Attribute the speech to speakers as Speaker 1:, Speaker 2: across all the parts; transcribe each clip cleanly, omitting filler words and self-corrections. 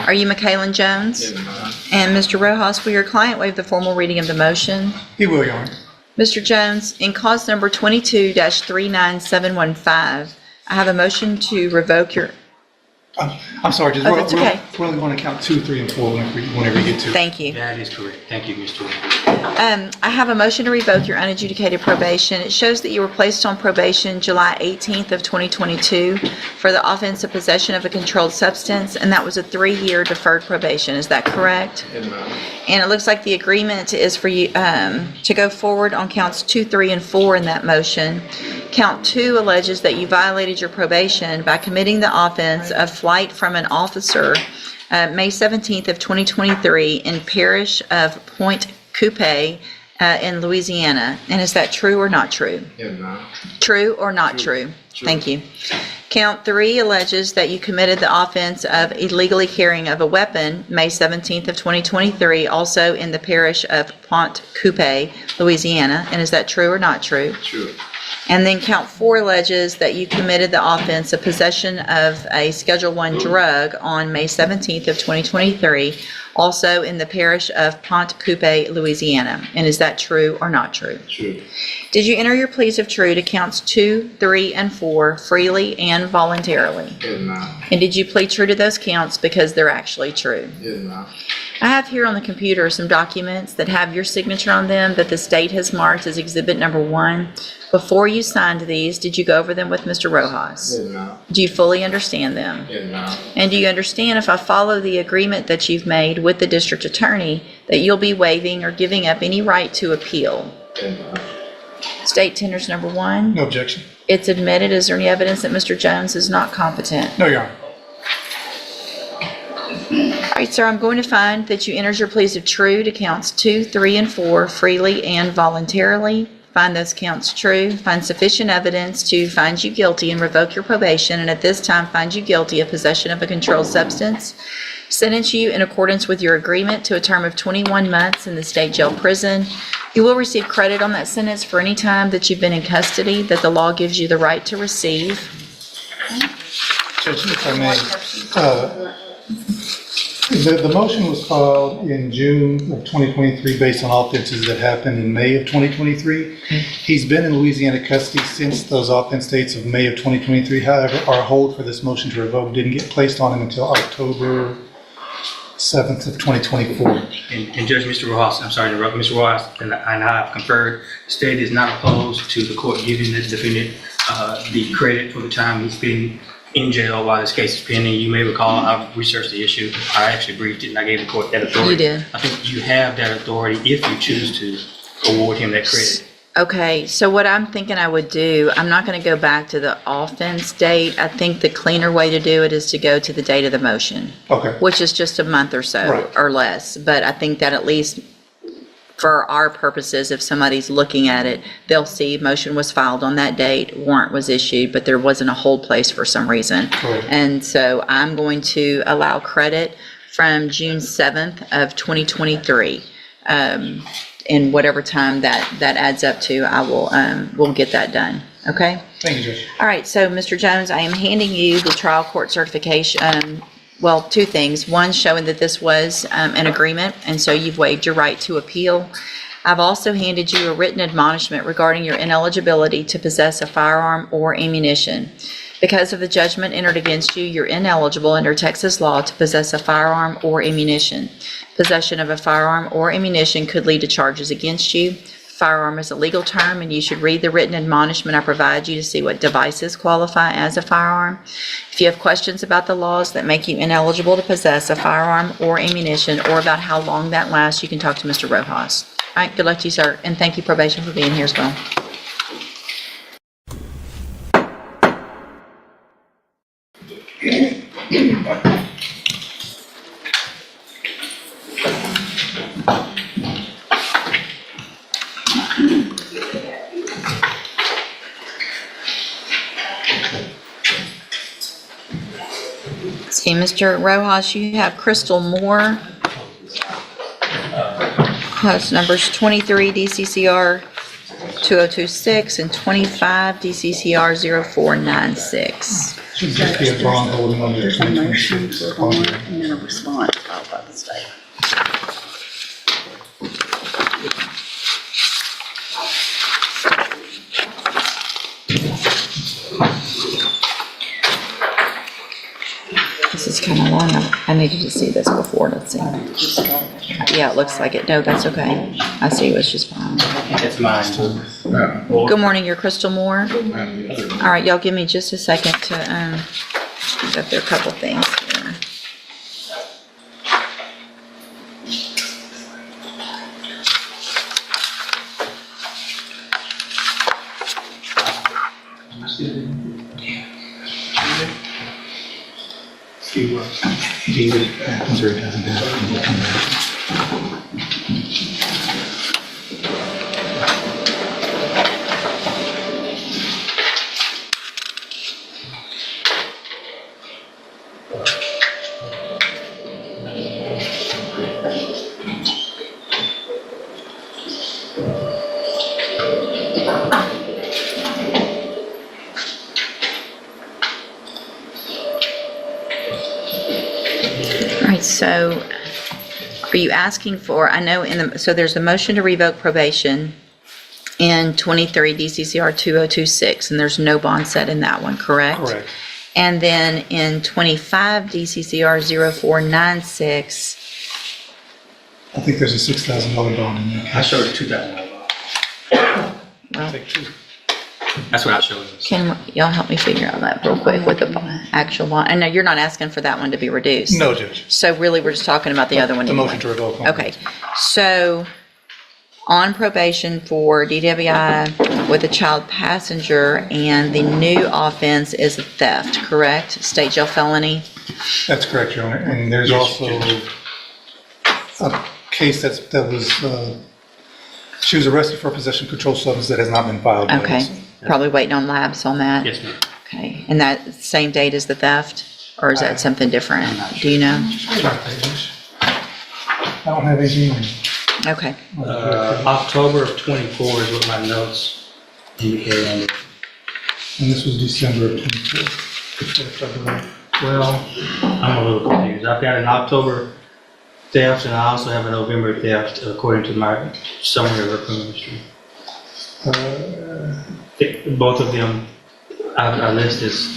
Speaker 1: Are you McKaylin Jones?
Speaker 2: Yes, ma'am.
Speaker 1: And Mr. Rojas, will your client waive the formal reading of the motion?
Speaker 3: He will, Your Honor.
Speaker 1: Mr. Jones, in cause number 22-39715, I have a motion to revoke your,
Speaker 3: I'm sorry, just
Speaker 1: Oh, that's okay.
Speaker 3: we're only going to count 2, 3, and 4 whenever you get to.
Speaker 1: thank you.
Speaker 4: That is correct. Thank you, Mr. Wood.
Speaker 1: I have a motion to revoke your unadjudicated probation. It shows that you were placed on probation July 18th of 2022 for the offense of possession of a controlled substance, and that was a 3-year deferred probation. Is that correct?
Speaker 2: Yes, ma'am.
Speaker 1: And it looks like the agreement is for you to go forward on counts 2, 3, and 4 in that motion. Count 2 alleges that you violated your probation by committing the offense of flight from an officer May 17th of 2023 in parish of Point Coupe in Louisiana. And is that true or not true?
Speaker 2: Yes, ma'am.
Speaker 1: True or not true? Thank you. Count 3 alleges that you committed the offense of illegally carrying of a weapon May 17th of 2023, also in the parish of Point Coupe, Louisiana. And is that true or not true?
Speaker 2: True.
Speaker 1: And then count 4 alleges that you committed the offense of possession of a Schedule I drug on May 17th of 2023, also in the parish of Point Coupe, Louisiana. And is that true or not true?
Speaker 2: True.
Speaker 1: Did you enter your pleas of true to counts 2, 3, and 4 freely and voluntarily?
Speaker 2: Yes, ma'am.
Speaker 1: And did you plead true to those counts because they're actually true?
Speaker 2: Yes, ma'am.
Speaker 1: I have here on the computer some documents that have your signature on them that the state has marked as Exhibit Number 1. Before you signed these, did you go over them with Mr. Rojas?
Speaker 2: Yes, ma'am.
Speaker 1: Do you fully understand them?
Speaker 2: Yes, ma'am.
Speaker 1: And do you understand if I follow the agreement that you've made with the district attorney that you'll be waiving or giving up any right to appeal?
Speaker 2: Yes, ma'am.
Speaker 1: State tenders number 1.
Speaker 3: No objection.
Speaker 1: It's admitted. Is there any evidence that Mr. Jones is not competent?
Speaker 3: No, Your Honor.
Speaker 1: All right, sir, I'm going to find that you entered your pleas of true to counts 2, 3, and 4 freely and voluntarily. Find those counts true, find sufficient evidence to find you guilty and revoke your probation, and at this time find you guilty of possession of a controlled substance. Sentence you in accordance with your agreement to a term of 21 months in the state jail prison. You will receive credit on that sentence for any time that you've been in custody that the law gives you the right to receive.
Speaker 3: Judge, if I may, the motion was filed in June of 2023 based on offenses that happened in May of 2023. He's been in Louisiana custody since those offense dates of May of 2023. However, our hold for this motion to revoke didn't get placed on him until October 7th of 2024.
Speaker 4: And Judge, Mr. Rojas, I'm sorry to interrupt, Mr. Rojas, and I have conferred, the state is not opposed to the court giving the defendant the credit for the time he's been in jail while this case is pending. You may recall, I've researched the issue. I actually briefed it and I gave the court that authority.
Speaker 1: You did.
Speaker 4: I think you have that authority if you choose to award him that credit.
Speaker 1: Okay, so what I'm thinking I would do, I'm not going to go back to the offense date. I think the cleaner way to do it is to go to the date of the motion,
Speaker 3: Okay.
Speaker 1: which is just a month or so
Speaker 3: Right.
Speaker 1: or less. But I think that at least for our purposes, if somebody's looking at it, they'll see motion was filed on that date, warrant was issued, but there wasn't a hold place for some reason.
Speaker 3: Correct.
Speaker 1: And so I'm going to allow credit from June 7th of 2023. In whatever time that adds up to, I will, we'll get that done. Okay?
Speaker 3: Thank you, Judge.
Speaker 1: All right, so Mr. Jones, I am handing you the trial court certification. Well, 2 things. One, showing that this was an agreement, and so you've waived your right to appeal. I've also handed you a written admonishment regarding your ineligibility to possess a firearm or ammunition. Because of the judgment entered against you, you're ineligible under Texas law to possess a firearm or ammunition. Possession of a firearm or ammunition could lead to charges against you. Firearm is a legal term, and you should read the written admonishment I provide you to see what devices qualify as a firearm. If you have questions about the laws that make you ineligible to possess a firearm or ammunition, or about how long that lasts, you can talk to Mr. Rojas. All right, good luck to you, sir, and thank you, probation, for being here as well. See, Mr. Rojas, you have Crystal Moore. House numbers 23 DCCR 2026 and 25 DCCR 0496.
Speaker 3: Should just be a bond holding on to
Speaker 2: There's a motion
Speaker 3: 2026
Speaker 2: for bond
Speaker 3: bond.
Speaker 2: and then a response filed by the state.
Speaker 1: This is kind of long. I needed to see this before. Let's see. Yeah, it looks like it. No, that's okay. I see it was just fine.
Speaker 4: That's mine.
Speaker 1: Good morning, you're Crystal Moore. All right, y'all give me just a second to, go through a couple things here.
Speaker 3: Either it happens or it doesn't happen. We'll come back.
Speaker 1: All right, so are you asking for, I know so there's a motion to revoke probation in 23 DCCR 2026, and there's no bond set in that one, correct?
Speaker 3: Correct.
Speaker 1: And then in 25 DCCR 0496,
Speaker 3: I think there's a $6,000 bond in there.
Speaker 4: I showed a $2,000 bond.
Speaker 3: Take two.
Speaker 4: That's what I showed us.
Speaker 1: can y'all help me figure out that real quick with the actual bond? I know you're not asking for that one to be reduced.
Speaker 3: No, Judge.
Speaker 1: So really, we're just talking about the other one
Speaker 3: The
Speaker 1: anyway.
Speaker 3: motion to revoke.
Speaker 1: Okay, so on probation for DWI with a child passenger, and the new offense is a theft, correct? State jail felony?
Speaker 3: That's correct, Your Honor. And there's
Speaker 4: Yes,
Speaker 3: also
Speaker 4: Judge.
Speaker 3: a case that was, she was arrested for possession of controlled substance that has not been filed yet.
Speaker 1: Okay, probably waiting on labs on that?
Speaker 4: Yes, ma'am.
Speaker 1: Okay, and that same date as the theft, or is that something different? Do you know?
Speaker 3: I don't have anything on.
Speaker 1: Okay,
Speaker 4: October of 24 is what my notes indicate on it.
Speaker 3: And this was December of 24.
Speaker 4: Well, I'm a little confused. I've got an October theft and I also have a November theft according to my summary of her criminal history. Both of them I list as,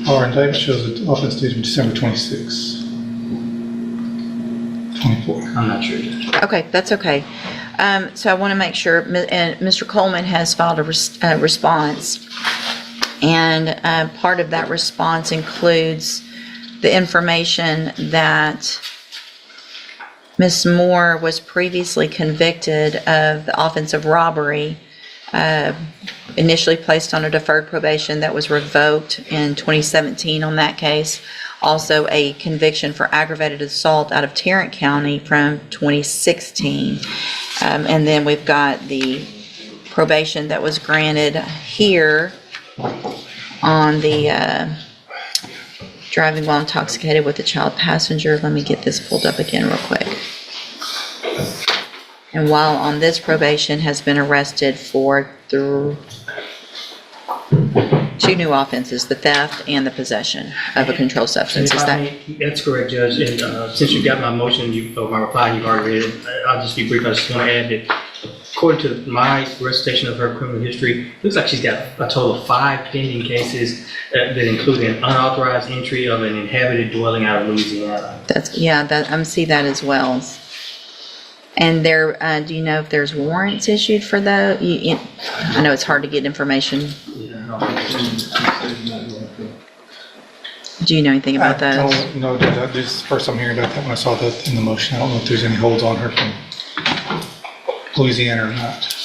Speaker 3: Our indictment shows an offense date of December 26, 24.
Speaker 4: I'm not sure, Judge.
Speaker 1: okay, that's okay. So I want to make sure, and Mr. Coleman has filed a response, and part of that response includes the information that Ms. Moore was previously convicted of the offense of robbery, initially placed on a deferred probation that was revoked in 2017 on that case. Also a conviction for aggravated assault out of Tarrant County from 2016. And then we've got the probation that was granted here on the driving while intoxicated with a child passenger. Let me get this pulled up again real quick. And while on this probation has been arrested for two new offenses, the theft and the possession of a controlled substance. Is that?
Speaker 4: That's correct, Judge. And since you got my motion, or my reply, you've already read it. I'll just be brief. I just want to add that according to my recitation of her criminal history, it looks like she's got a total of 5 pending cases that include an unauthorized entry of an inhabited dwelling out of Louisiana.
Speaker 1: That's, yeah, that, I see that as well. And there, do you know if there's warrants issued for those? I know it's hard to get information. Do you know anything about those?
Speaker 3: I don't know, Judge. This is the first I'm hearing about that when I saw that in the motion. I don't know if there's any holds on her from Louisiana or not.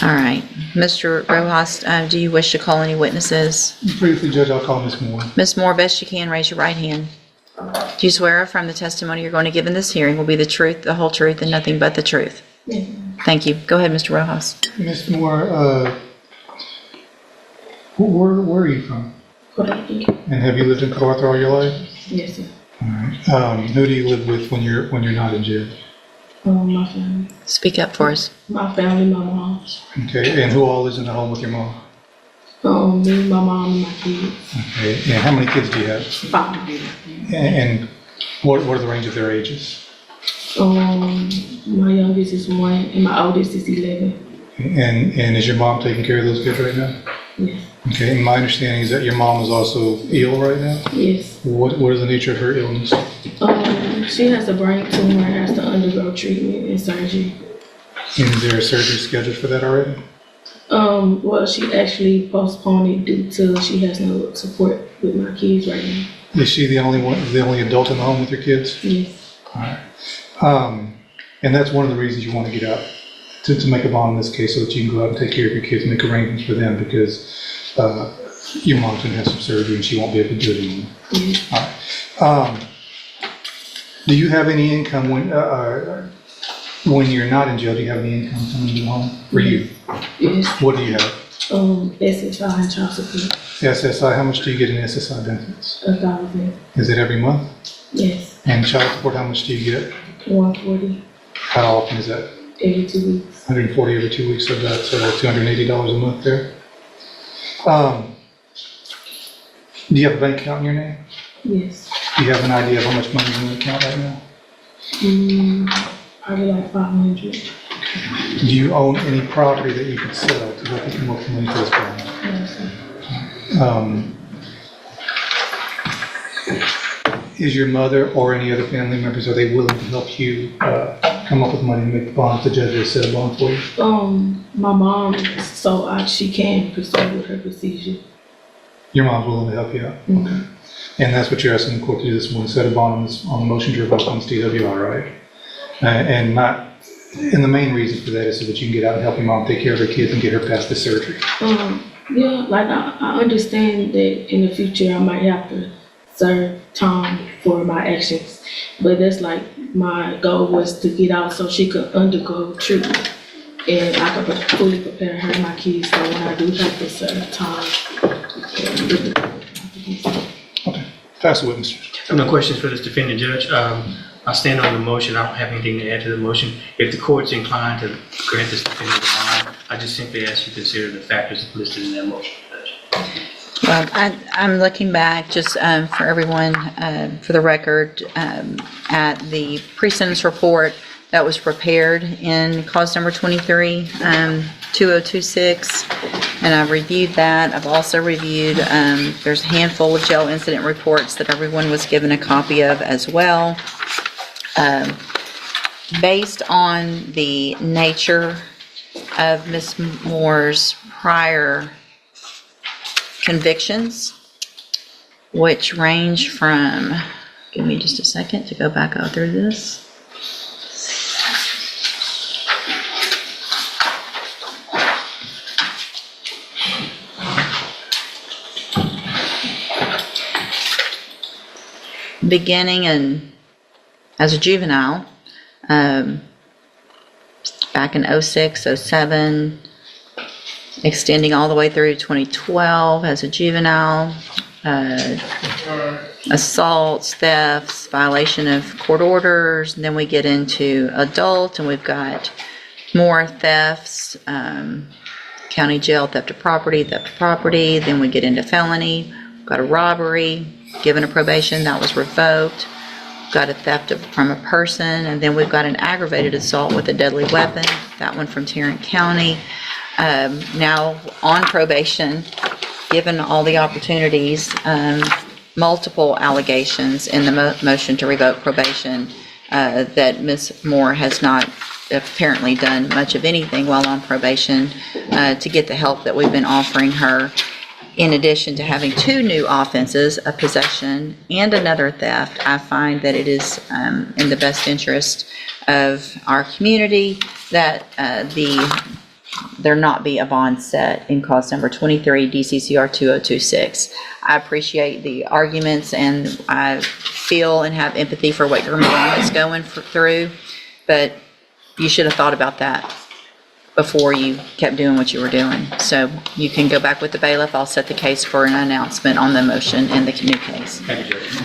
Speaker 1: All right. Mr. Rojas, do you wish to call any witnesses?
Speaker 3: Briefly, Judge, I'll call Ms. Moore.
Speaker 1: Ms. Moore, best you can, raise your right hand. Do you swear affirm the testimony you're going to give in this hearing will be the truth, the whole truth, and nothing but the truth?
Speaker 2: Yes.
Speaker 1: Thank you. Go ahead, Mr. Rojas.
Speaker 3: Ms. Moore, where are you from? And have you lived in Port Arthur all your life?
Speaker 2: Yes, sir.
Speaker 3: All right. Who do you live with when you're not in jail?
Speaker 2: My family.
Speaker 1: Speak up for us.
Speaker 2: My family, my mom.
Speaker 3: Okay, and who all lives in the home with your mom?
Speaker 2: Me, my mom, and my kids.
Speaker 3: Okay, and how many kids do you have?
Speaker 2: 5.
Speaker 3: And what are the range of their ages?
Speaker 2: My youngest is 1, and my oldest is 11.
Speaker 3: And is your mom taking care of those kids right now?
Speaker 2: Yes.
Speaker 3: Okay, and my understanding is that your mom is also ill right now?
Speaker 2: Yes.
Speaker 3: What is the nature of her illness?
Speaker 2: She has a brain tumor and has to undergo treatment and surgery.
Speaker 3: And is there a surgery scheduled for that already?
Speaker 2: Well, she actually postponed it due to she has no support with my kids right now.
Speaker 3: Is she the only adult in the home with your kids?
Speaker 2: Yes.
Speaker 3: All right. And that's one of the reasons you want to get out, to make a bond in this case, so that you can go out and take care of your kids, make arrangements for them, because your mom's going to have some surgery and she won't be able to do it anymore.
Speaker 2: Yes.
Speaker 3: All right. Do you have any income when you're not in jail? Do you have any income coming to the home for you?
Speaker 2: Yes.
Speaker 3: What do you have?
Speaker 2: SSI and child support.
Speaker 3: SSI, how much do you get in SSI benefits?
Speaker 2: 1,000.
Speaker 3: Is it every month?
Speaker 2: Yes.
Speaker 3: And child support, how much do you get?
Speaker 2: 140
Speaker 3: How often is that?
Speaker 2: every 2 weeks.
Speaker 3: 140 every 2 weeks, so that's $280 a month there. Do you have a bank account in your name?
Speaker 2: Yes.
Speaker 3: Do you have an idea of how much money is in the account right now?
Speaker 2: Probably like 500.
Speaker 3: Do you own any property that you could sell to help you come up with money for this bond?
Speaker 2: Yes.
Speaker 3: Is your mother or any other family members, are they willing to help you come up with money to make the bond if the judge has set a bond for you?
Speaker 2: My mom, she can proceed with her procedure.
Speaker 3: Your mom's willing to help you out? Okay. And that's what you're asking the court to do this morning, set a bond on the motion to revoke on this DWR, right? And the main reason for that is so that you can get out and help your mom take care of her kids and get her past the surgery.
Speaker 2: Yeah, like I understand that in the future I might have to serve time for my actions, but that's like my goal was to get out so she could undergo treatment and I could fully prepare her and my kids so when I do have to serve time.
Speaker 3: Okay, pass the witness.
Speaker 4: I have no questions for this defendant, Judge. I stand on the motion. I don't have anything to add to the motion. If the court's inclined to grant this defendant the bond, I just simply ask you to consider the factors listed in that motion, Judge.
Speaker 1: Well, I'm looking back just for everyone, for the record, at the pre-sentence report that was prepared in cause number 23, 2026, and I've reviewed that. I've also reviewed, there's a handful of jail incident reports that everyone was given a copy of as well. Based on the nature of Ms. Moore's prior convictions, which range from, give me just a second to go back out through this. Beginning as a juvenile, back in 06, 07, extending all the way through 2012 as a juvenile, assaults, thefts, violation of court orders, and then we get into adult, and we've got more thefts, county jail, theft of property, then we get into felony, we've got a robbery, given a probation, that was revoked, we've got a theft from a person, and then we've got an aggravated assault with a deadly weapon, that one from Tarrant County. Now on probation, given all the opportunities, multiple allegations in the motion to revoke probation, that Ms. Moore has not apparently done much of anything while on probation to get the help that we've been offering her. In addition to having 2 new offenses, a possession and another theft, I find that it is in the best interest of our community that there not be a bond set in cause number 23 DCCR 2026. I appreciate the arguments and I feel and have empathy for what your mom is going through, but you should have thought about that before you kept doing what you were doing. So you can go back with the bailiff. I'll set the case for an announcement on the motion in the new case.
Speaker 4: Thank you, Judge.